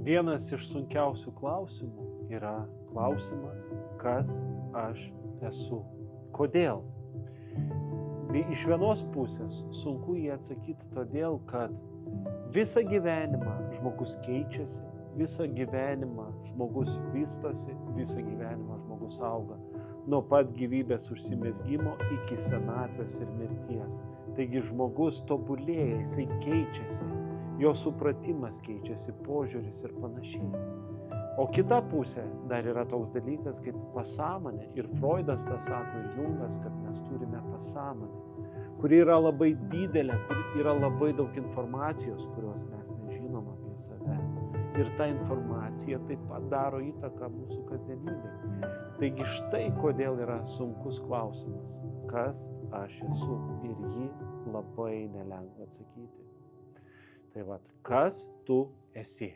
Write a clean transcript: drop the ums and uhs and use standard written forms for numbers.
Vienas iš sunkiausių klausimų yra klausimas, kas aš esu. Kodėl? Iš vienos pusės sunku jį atsakyti todėl, kad visą gyvenimą žmogus keičiasi, visą gyvenimą žmogus vystosi, visą gyvenimą žmogus auga. Nuo pat gyvybės užsimezgimo iki senatvės ir mirties. Taigi žmogus tobulėja, jisai keičiasi, jo supratimas keičiasi, požiūris ir panašiai. O kita pusė dar yra toks dalykas kaip pasąmonė. Ir Freudas tą sako, ir Jungas, kad mes turime pasąmonę, kuri yra labai didelė, kur yra labai daug informacijos, kurios mes nežinom apie save. Ir ta informacija taip pat daro įtaką mūsų kasdienybei. Taigi štai kodėl yra sunkus klausimas, kas aš esu, ir jį labai nelengva atsakyti. Tai va, kas tu esi?